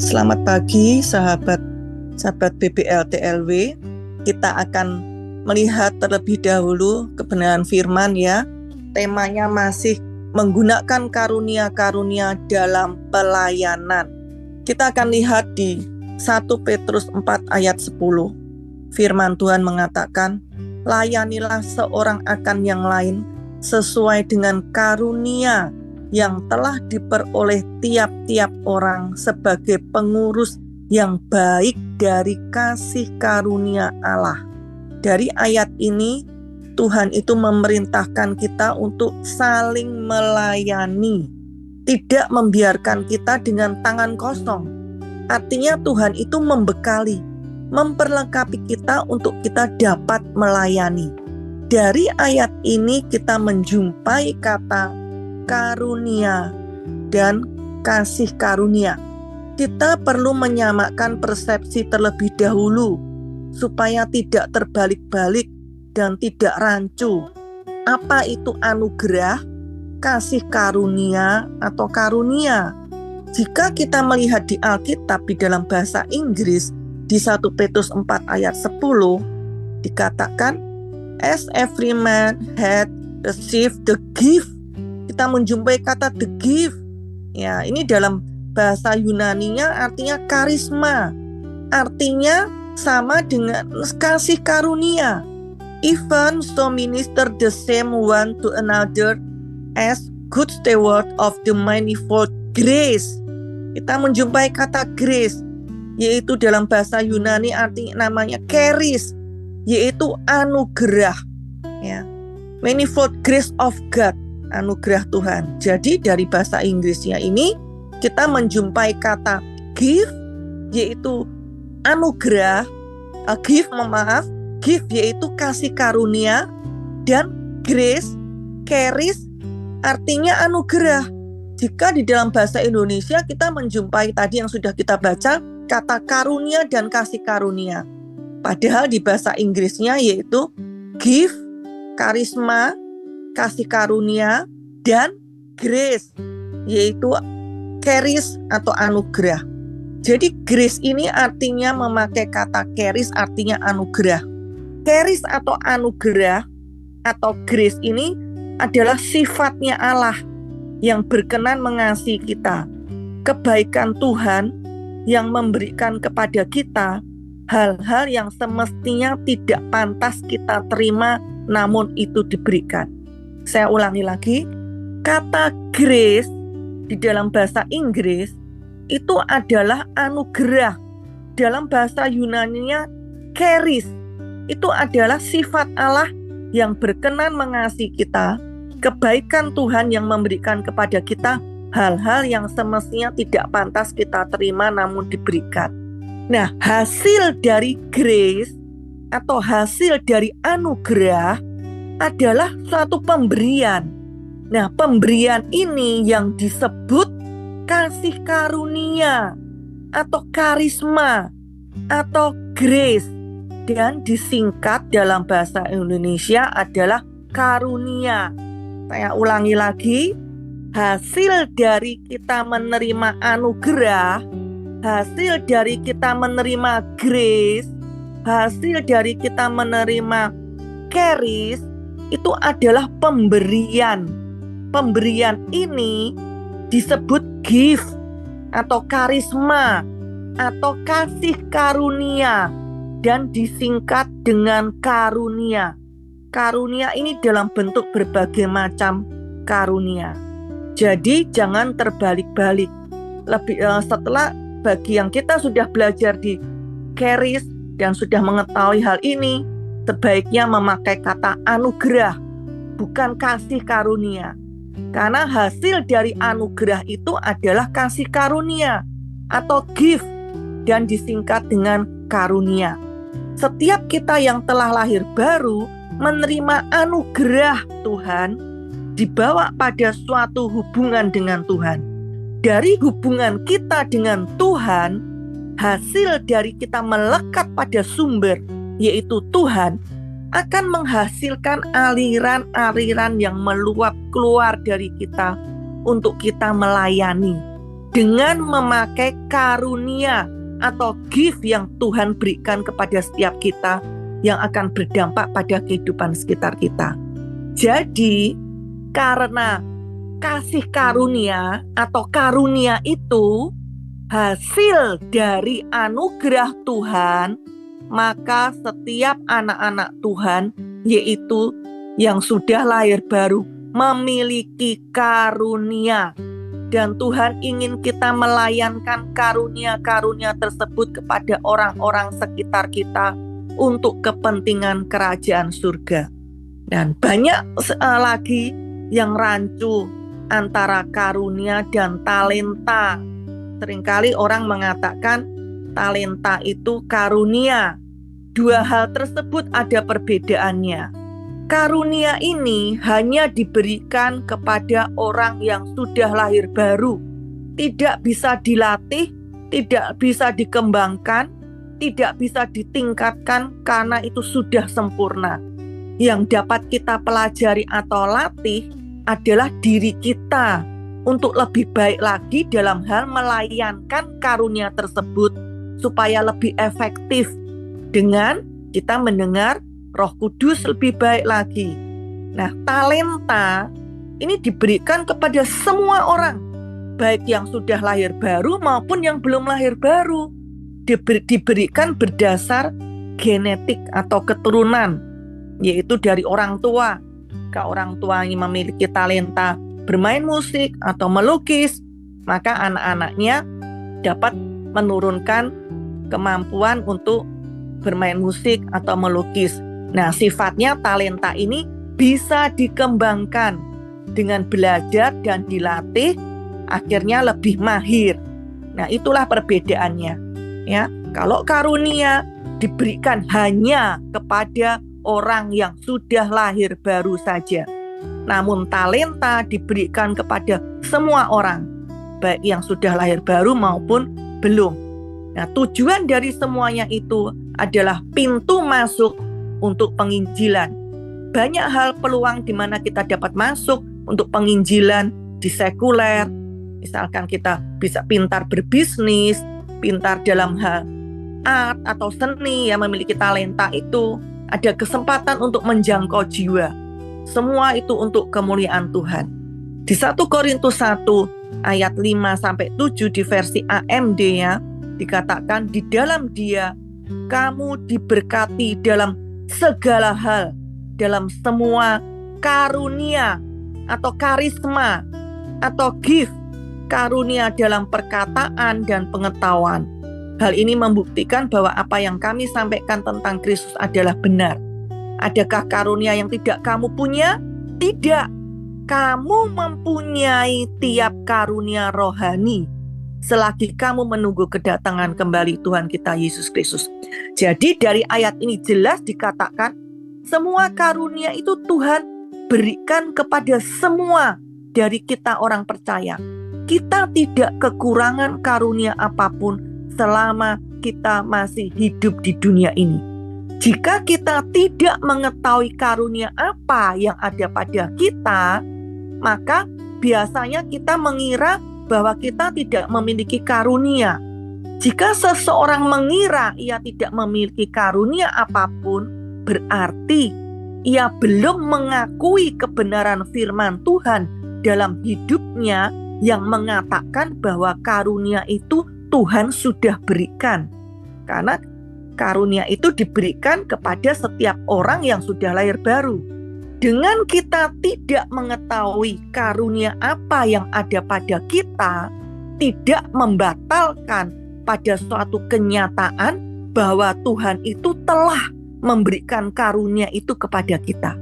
Selamat pagi sahabat BBL TLW. Kita akan melihat terlebih dahulu kebenaran firman ya. Temanya masih menggunakan karunia-karunia dalam pelayanan. Kita akan lihat di 1 Petrus 4 ayat 10. Firman Tuhan mengatakan, layanilah seorang akan yang lain sesuai dengan karunia yang telah diperoleh tiap-tiap orang sebagai pengurus yang baik dari kasih karunia Allah. Dari ayat ini, Tuhan itu memerintahkan kita untuk saling melayani, tidak membiarkan kita dengan tangan kosong. Artinya Tuhan itu membekali, memperlengkapi kita untuk kita dapat melayani. Dari ayat ini kita menjumpai kata karunia dan kasih karunia. Kita perlu menyamakan persepsi terlebih dahulu supaya tidak terbalik-balik dan tidak rancu. Apa itu anugerah, kasih karunia atau karunia? Jika kita melihat di Alkitab di dalam bahasa Inggris di 1 Petrus 4 ayat 10 dikatakan, as every man had received the gift. Kita menjumpai kata the gift. Ya, ini dalam bahasa Yunaninya artinya karisma. Artinya sama dengan kasih karunia. Even so minister the same one to another as good steward of the manifold grace. Kita menjumpai kata grace, yaitu dalam bahasa Yunani artinya namanya charis, yaitu anugerah. Ya. Manifold grace of God. Anugerah Tuhan. Jadi dari bahasa Inggrisnya ini kita menjumpai kata give, yaitu anugerah, gift yaitu kasih karunia, dan grace, charis artinya anugerah. Jika di dalam bahasa Indonesia kita menjumpai tadi yang sudah kita baca kata karunia dan kasih karunia. Padahal di bahasa Inggrisnya yaitu gift, karisma, kasih karunia, dan grace, yaitu charis atau anugerah. Jadi grace ini artinya memakai kata charis artinya anugerah. Charis atau anugerah atau grace ini adalah sifatnya Allah yang berkenan mengasihi kita. Kebaikan Tuhan yang memberikan kepada kita hal-hal yang semestinya tidak pantas kita terima, namun itu diberikan. Saya ulangi lagi, kata grace di dalam bahasa Inggris itu adalah anugerah. Dalam bahasa Yunaninya charis, itu adalah sifat Allah yang berkenan mengasihi kita, kebaikan Tuhan yang memberikan kepada kita hal-hal yang semestinya tidak pantas kita terima namun diberikan. Nah, hasil dari grace atau hasil dari anugerah adalah suatu pemberian. Nah, pemberian ini yang disebut kasih karunia atau karisma atau grace, dan disingkat dalam bahasa Indonesia adalah karunia. Saya ulangi lagi, hasil dari kita menerima anugerah, hasil dari kita menerima grace, hasil dari kita menerima charis, itu adalah pemberian. Pemberian ini disebut gift atau karisma atau kasih karunia dan disingkat dengan karunia. Karunia ini dalam bentuk berbagai macam karunia. Jadi jangan terbalik-balik. Setelah bagi yang kita sudah belajar di charis dan sudah mengetahui hal ini, sebaiknya memakai kata anugerah, bukan kasih karunia. Karena hasil dari anugerah itu adalah kasih karunia atau gift dan disingkat dengan karunia. Setiap kita yang telah lahir baru menerima anugerah Tuhan, dibawa pada suatu hubungan dengan Tuhan. Dari hubungan kita dengan Tuhan, hasil dari kita melekat pada sumber, yaitu Tuhan, akan menghasilkan aliran-aliran yang meluap keluar dari kita untuk kita melayani. dengan memakai karunia atau gift yang Tuhan berikan kepada setiap kita yang akan berdampak pada kehidupan sekitar kita. Jadi, karena kasih karunia atau karunia itu hasil dari anugerah Tuhan, maka setiap anak-anak Tuhan, yaitu yang sudah lahir baru, memiliki karunia. Dan Tuhan ingin kita melayankan karunia-karunia tersebut kepada orang-orang sekitar kita untuk kepentingan kerajaan surga. Dan banyak lagi yang rancu antara karunia dan talenta. Seringkali orang mengatakan talenta itu karunia. Dua hal tersebut ada perbedaannya. Karunia ini hanya diberikan kepada orang yang sudah lahir baru. Tidak bisa dilatih, tidak bisa dikembangkan, tidak bisa ditingkatkan karena itu sudah sempurna. Yang dapat kita pelajari atau latih adalah diri kita untuk lebih baik lagi dalam hal melayankan karunia tersebut supaya lebih efektif dengan kita mendengar Roh Kudus lebih baik lagi. Nah, talenta ini diberikan kepada semua orang, baik yang sudah lahir baru maupun yang belum lahir baru. Diberikan berdasar genetik atau keturunan, yaitu dari orang tua. Kalau orang tua yang memiliki talenta bermain musik atau melukis, maka anak-anaknya dapat menurunkan kemampuan untuk bermain musik atau melukis. Nah, sifatnya talenta ini bisa dikembangkan dengan belajar dan dilatih, akhirnya lebih mahir. Nah, itulah perbedaannya. Ya, kalau karunia diberikan hanya kepada orang yang sudah lahir baru saja. Namun talenta diberikan kepada semua orang, baik yang sudah lahir baru maupun belum. Nah, tujuan dari semuanya itu adalah pintu masuk untuk penginjilan. Banyak hal peluang di mana kita dapat masuk untuk penginjilan di sekuler. Misalkan kita bisa pintar berbisnis, pintar dalam hal art atau seni, yang memiliki talenta itu ada kesempatan untuk menjangkau jiwa. Semua itu untuk kemuliaan Tuhan. Di 1 Korintus 1 ayat 5-7 di versi AMD ya, dikatakan di dalam Dia kamu diberkati dalam segala hal, dalam semua karunia atau karisma atau gift, karunia dalam perkataan dan pengetahuan. Hal ini membuktikan bahwa apa yang kami sampaikan tentang Kristus adalah benar. Adakah karunia yang tidak kamu punya? Tidak. Kamu mempunyai tiap karunia rohani selagi kamu menunggu kedatangan kembali Tuhan kita Yesus Kristus. Jadi dari ayat ini jelas dikatakan semua karunia itu Tuhan berikan kepada semua dari kita orang percaya. Kita tidak kekurangan karunia apapun selama kita masih hidup di dunia ini. Jika kita tidak mengetahui karunia apa yang ada pada kita, maka biasanya kita mengira bahwa kita tidak memiliki karunia. Jika seseorang mengira ia tidak memiliki karunia apapun, berarti ia belum mengakui kebenaran firman Tuhan dalam hidupnya yang mengatakan bahwa karunia itu Tuhan sudah berikan. Karena karunia itu diberikan kepada setiap orang yang sudah lahir baru. Dengan kita tidak mengetahui karunia apa yang ada pada kita, tidak membatalkan pada suatu kenyataan bahwa Tuhan itu telah memberikan karunia itu kepada kita.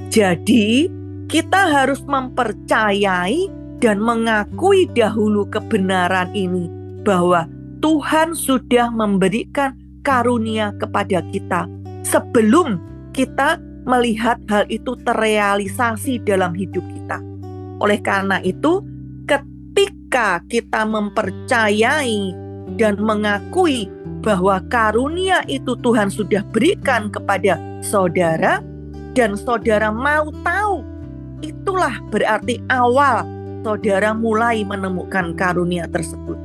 Jadi, kita harus mempercayai dan mengakui dahulu kebenaran ini, bahwa Tuhan sudah memberikan karunia kepada kita sebelum kita melihat hal itu terrealisasi dalam hidup kita. Oleh karena itu, ketika kita mempercayai dan mengakui bahwa karunia itu Tuhan sudah berikan kepada saudara, dan saudara mau tahu, itulah berarti awal saudara mulai menemukan karunia tersebut.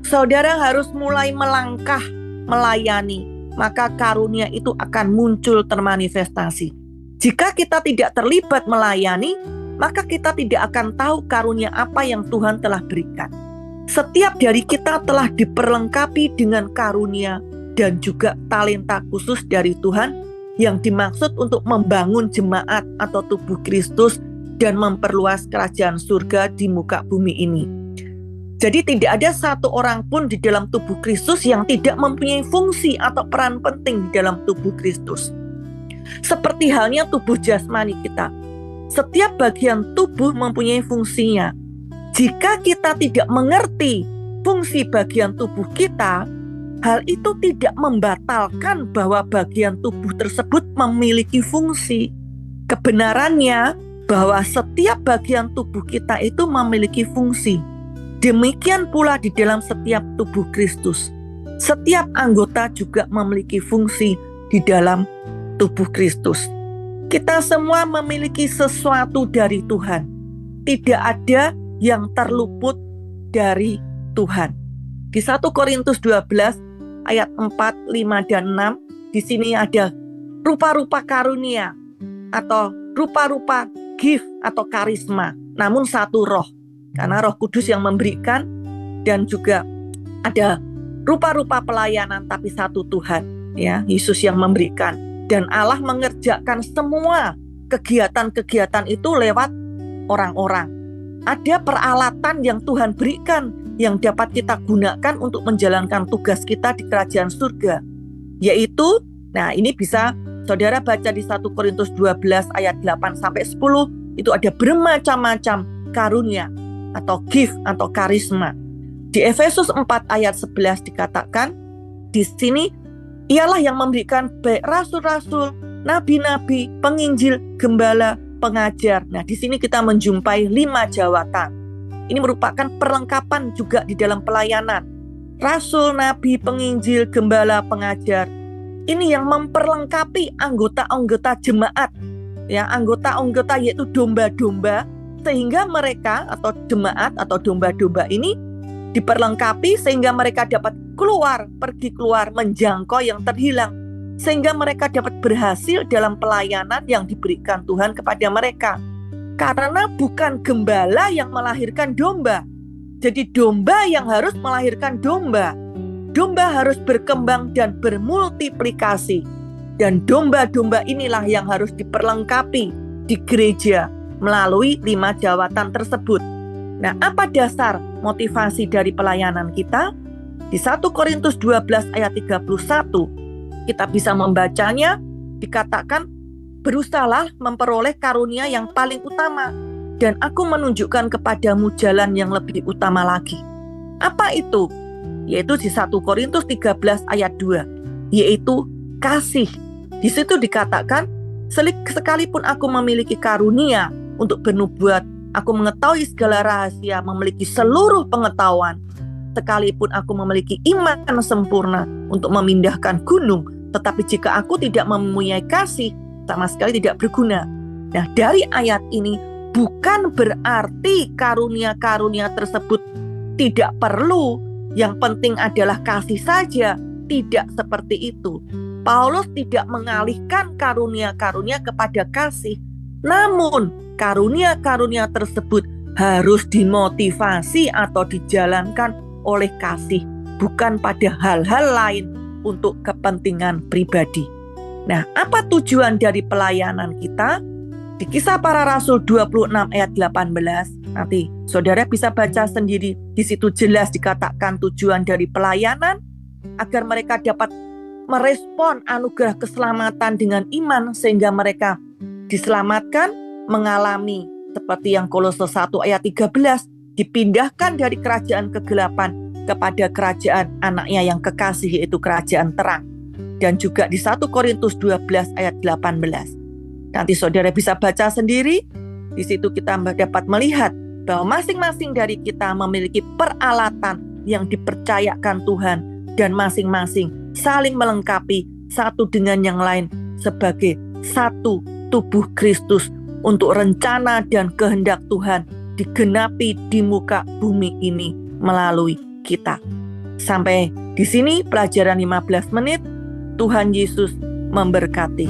Saudara harus mulai melangkah melayani, maka karunia itu akan muncul termanifestasi. Jika kita tidak terlibat melayani, maka kita tidak akan tahu karunia apa yang Tuhan telah berikan. Setiap dari kita telah diperlengkapi dengan karunia dan juga talenta khusus dari Tuhan yang dimaksud untuk membangun jemaat atau tubuh Kristus dan memperluas kerajaan surga di muka bumi ini. Jadi tidak ada satu orang pun di dalam tubuh Kristus yang tidak mempunyai fungsi atau peran penting di dalam tubuh Kristus. Seperti halnya tubuh jasmani kita. Setiap bagian tubuh mempunyai fungsinya. Jika kita tidak mengerti fungsi bagian tubuh kita, hal itu tidak membatalkan bahwa bagian tubuh tersebut memiliki fungsi. Kebenarannya bahwa setiap bagian tubuh kita itu memiliki fungsi. Demikian pula di dalam setiap tubuh Kristus. Setiap anggota juga memiliki fungsi di dalam tubuh Kristus. Kita semua memiliki sesuatu dari Tuhan. Tidak ada yang terluput dari Tuhan. Di 1 Korintus 12 ayat 4, 5, dan 6, di sini ada rupa-rupa karunia atau rupa-rupa gift atau karisma, namun satu roh. Karena Roh Kudus yang memberikan, dan juga ada rupa-rupa pelayanan tapi satu Tuhan, ya, Yesus yang memberikan, dan Allah mengerjakan semua kegiatan-kegiatan itu lewat orang-orang. Ada peralatan yang Tuhan berikan yang dapat kita gunakan untuk menjalankan tugas kita di kerajaan surga, yaitu, nah ini bisa saudara baca di 1 Korintus 12 ayat 8 sampai 10, itu ada bermacam-macam karunia atau gift atau karisma. Di Efesus 4 ayat 11 dikatakan, di sini ialah yang memberikan baik rasul-rasul, nabi-nabi, penginjil, gembala, pengajar. Nah, di sini kita menjumpai 5 jawatan. Ini merupakan perlengkapan juga di dalam pelayanan. Rasul, nabi, penginjil, gembala, pengajar. Ini yang memperlengkapi anggota-anggota jemaat. Ya, anggota-anggota yaitu domba-domba, sehingga mereka atau jemaat atau domba-domba ini diperlengkapi sehingga mereka dapat pergi keluar menjangkau yang terhilang, sehingga mereka dapat berhasil dalam pelayanan yang diberikan Tuhan kepada mereka. Karena bukan gembala yang melahirkan domba, jadi domba yang harus melahirkan domba. Domba harus berkembang dan bermultiplikasi, dan domba-domba inilah yang harus diperlengkapi di gereja melalui 5 jawatan tersebut. Nah, apa dasar motivasi dari pelayanan kita? Di 1 Korintus 12 ayat 31, kita bisa membacanya, dikatakan, berusahalah memperoleh karunia yang paling utama, dan aku menunjukkan kepadamu jalan yang lebih utama lagi. Apa itu? Yaitu di 1 Korintus 13 ayat 2, yaitu kasih. Di situ dikatakan, sekalipun aku memiliki karunia untuk bernubuat, aku mengetahui segala rahasia, memiliki seluruh pengetahuan, sekalipun aku memiliki iman sempurna untuk memindahkan gunung, tetapi jika aku tidak mempunyai kasih, sama sekali tidak berguna. Nah, dari ayat ini bukan berarti karunia-karunia tersebut tidak perlu, yang penting adalah kasih saja. Tidak seperti itu. Paulus tidak mengalihkan karunia-karunia kepada kasih, namun karunia-karunia tersebut harus dimotivasi atau dijalankan oleh kasih, bukan pada hal-hal lain untuk kepentingan pribadi. Nah, apa tujuan dari pelayanan kita? Di Kisah Para Rasul 26 ayat 18, nanti saudara bisa baca sendiri. Di situ jelas dikatakan tujuan dari pelayanan agar mereka dapat merespon anugerah keselamatan dengan iman, sehingga mereka diselamatkan, mengalami seperti yang Kolose 1 ayat 13, dipindahkan dari kerajaan kegelapan kepada kerajaan anaknya yang kekasih, yaitu kerajaan terang. Dan juga di 1 Korintus 12 ayat 18. Nanti saudara bisa baca sendiri. Di situ kita dapat melihat bahwa masing-masing dari kita memiliki peralatan yang dipercayakan Tuhan, dan masing-masing saling melengkapi satu dengan yang lain sebagai satu tubuh Kristus untuk rencana dan kehendak Tuhan digenapi di muka bumi ini melalui kita. Sampai di sini pelajaran 15 menit. Tuhan Yesus memberkati.